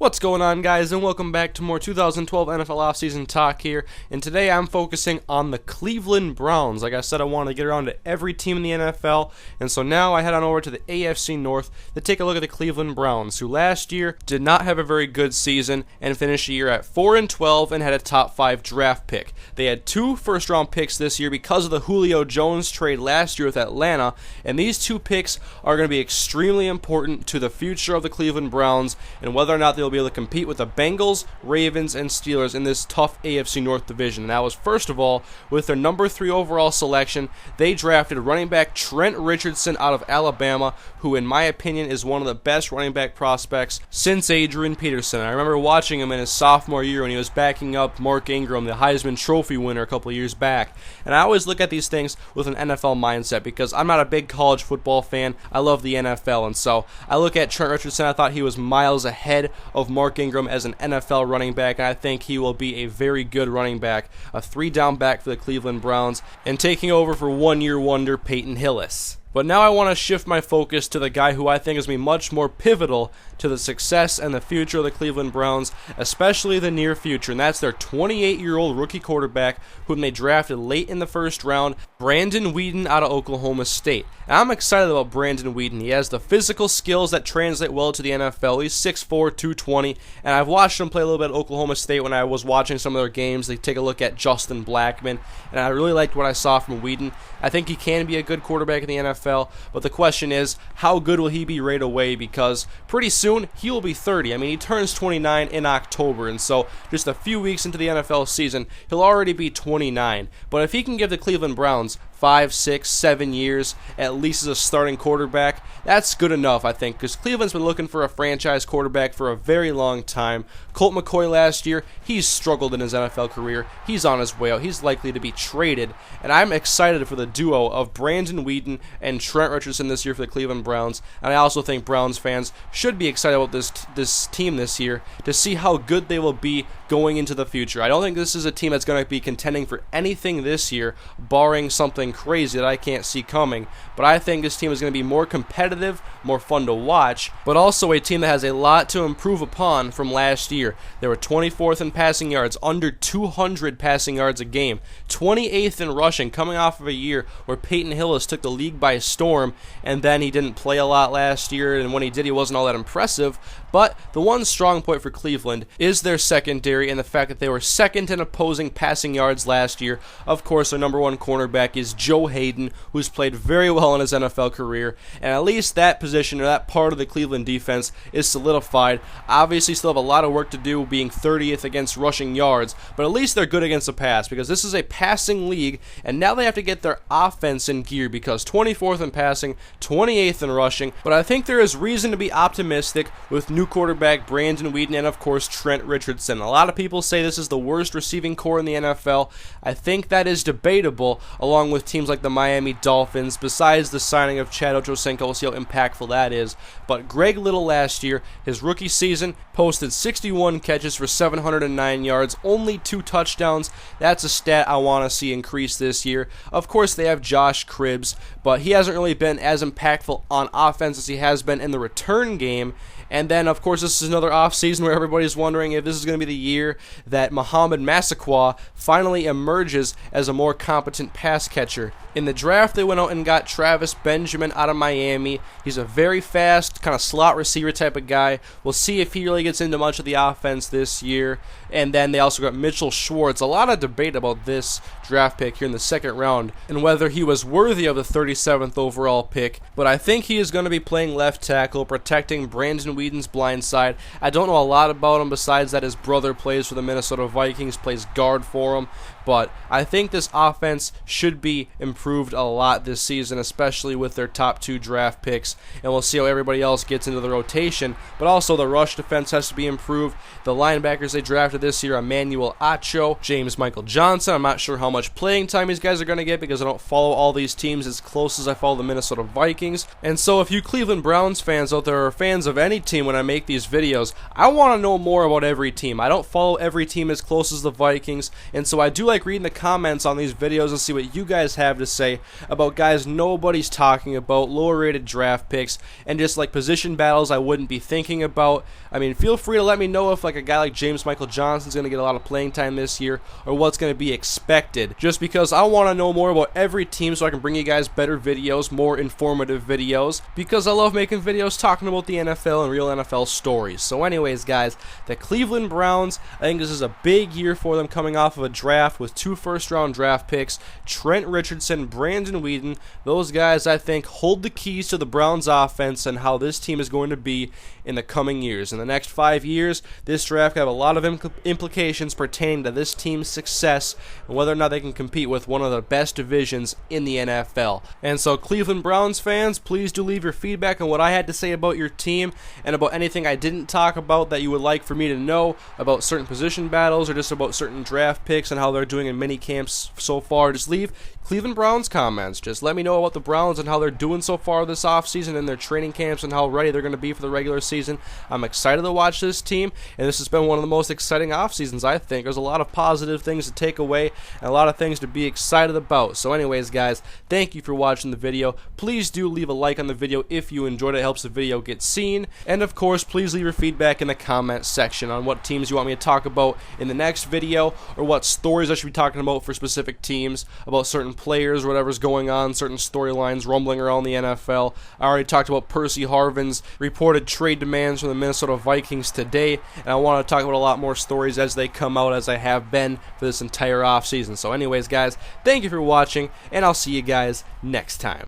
What's going on, guys, and welcome back to more 2012 NFL offseason talk here. And today I'm focusing on the Cleveland Browns. Like I said, I want to get around to every team in the NFL, and so now I head on over to the AFC North to take a look at the Cleveland Browns, who last year did not have a very good season and finished the year at 4-12 and had a top 5 draft pick. They had 2 first-round picks this year because of the Julio Jones trade last year with Atlanta, and these 2 picks are going to be extremely important to the future of the Cleveland Browns and whether or not they'll be able to compete with the Bengals, Ravens, and Steelers in this tough AFC North division. And that was, first of all, with their number 3 overall selection, they drafted running back Trent Richardson out of Alabama, who in my opinion is one of the best running back prospects since Adrian Peterson. I remember watching him in his sophomore year when he was backing up Mark Ingram, the Heisman Trophy winner a couple of years back. And I always look at these things with an NFL mindset because I'm not a big college football fan. I love the NFL, and so I look at Trent Richardson. I thought he was miles ahead of Mark Ingram as an NFL running back, and I think he will be a very good running back, a 3-down back for the Cleveland Browns, and taking over for one-year wonder Peyton Hillis. But now I want to shift my focus to the guy who I think is going to be much more pivotal to the success and the future of the Cleveland Browns, especially the near future, and that's their 28-year-old rookie quarterback whom they drafted late in the first round, Brandon Weeden out of Oklahoma State. And I'm excited about Brandon Weeden. He has the physical skills that translate well to the NFL. He's 6'4", 220, and I've watched him play a little bit at Oklahoma State when I was watching some of their games. They take a look at Justin Blackman, and I really liked what I saw from Weeden. I think he can be a good quarterback in the NFL, but the question is, how good will he be right away? Because pretty soon, he will be 30. I mean, he turns 29 in October, and so just a few weeks into the NFL season, he'll already be 29. But if he can give the Cleveland Browns 5, 6, 7 years, at least as a starting quarterback, that's good enough, I think, because Cleveland's been looking for a franchise quarterback for a very long time. Colt McCoy last year, he's struggled in his NFL career. He's on his way out. He's likely to be traded, and I'm excited for the duo of Brandon Weeden and Trent Richardson this year for the Cleveland Browns, and I also think Browns fans should be excited about this team this year to see how good they will be going into the future. I don't think this is a team that's going to be contending for anything this year, barring something crazy that I can't see coming, but I think this team is going to be more competitive, more fun to watch, but also a team that has a lot to improve upon from last year. They were 24th in passing yards, under 200 passing yards a game, 28th in rushing, coming off of a year where Peyton Hillis took the league by storm, and then he didn't play a lot last year, and when he did, he wasn't all that impressive. But the one strong point for Cleveland is their secondary and the fact that they were second in opposing passing yards last year. Of course, their number 1 cornerback is Joe Hayden, who's played very well in his NFL career, and at least that position or that part of the Cleveland defense is solidified. Obviously, still have a lot of work to do being 30th against rushing yards, but at least they're good against the pass because this is a passing league, and now they have to get their offense in gear because 24th in passing, 28th in rushing, but I think there is reason to be optimistic with new quarterback Brandon Weeden and, of course, Trent Richardson. A lot of people say this is the worst receiving core in the NFL. I think that is debatable, along with teams like the Miami Dolphins, besides the signing of Chad Ochocinco. We'll see how impactful that is. But Greg Little last year, his rookie season, posted 61 catches for 709 yards, only 2 touchdowns. That's a stat I want to see increase this year. Of course, they have Josh Cribbs, but he hasn't really been as impactful on offense as he has been in the return game. And then, of course, this is another offseason where everybody's wondering if this is going to be the year that Muhammad Massaquoi finally emerges as a more competent pass catcher. In the draft, they went out and got Travis Benjamin out of Miami. He's a very fast, kind of slot receiver type of guy. We'll see if he really gets into much of the offense this year. And then they also got Mitchell Schwartz. A lot of debate about this draft pick here in the second round and whether he was worthy of the 37th overall pick. But I think he is going to be playing left tackle, protecting Brandon Weeden's blind side. I don't know a lot about him besides that his brother plays for the Minnesota Vikings, plays guard for him. But I think this offense should be improved a lot this season, especially with their top 2 draft picks. And we'll see how everybody else gets into the rotation. But also the rush defense has to be improved. The linebackers they drafted this year, Emmanuel Acho, James Michael Johnson. I'm not sure how much playing time these guys are going to get because I don't follow all these teams as close as I follow the Minnesota Vikings. And so if you Cleveland Browns fans out there are fans of any team when I make these videos, I want to know more about every team. I don't follow every team as close as the Vikings, and so I do like reading the comments on these videos and see what you guys have to say about guys nobody's talking about, lower rated draft picks, and just like position battles I wouldn't be thinking about. I mean, feel free to let me know if like a guy like James Michael Johnson's going to get a lot of playing time this year, or what's going to be expected, just because I want to know more about every team so I can bring you guys better videos, more informative videos, because I love making videos talking about the NFL and real NFL stories. So anyways, guys, the Cleveland Browns, I think this is a big year for them, coming off of a draft with 2 first-round draft picks, Trent Richardson, Brandon Weeden. Those guys, I think, hold the keys to the Browns offense and how this team is going to be in the coming years. In the next 5 years, this draft could have a lot of implications pertaining to this team's success and whether or not they can compete with one of the best divisions in the NFL. And so, Cleveland Browns fans, please do leave your feedback on what I had to say about your team and about anything I didn't talk about that you would like for me to know about certain position battles or just about certain draft picks and how they're doing in mini camps so far. Just leave Cleveland Browns comments. Just let me know about the Browns and how they're doing so far this offseason in their training camps and how ready they're going to be for the regular season. I'm excited to watch this team, and this has been one of the most exciting off seasons, I think. There's a lot of positive things to take away and a lot of things to be excited about. So anyways, guys, thank you for watching the video. Please do leave a like on the video if you enjoyed it. It helps the video get seen. And of course, please leave your feedback in the comment section on what teams you want me to talk about in the next video, or what stories I should be talking about for specific teams, about certain players, whatever's going on, certain storylines rumbling around the NFL. I already talked about Percy Harvin's reported trade demands from the Minnesota Vikings today, and I want to talk about a lot more stories as they come out, as I have been for this entire offseason. So anyways, guys, thank you for watching, and I'll see you guys next time.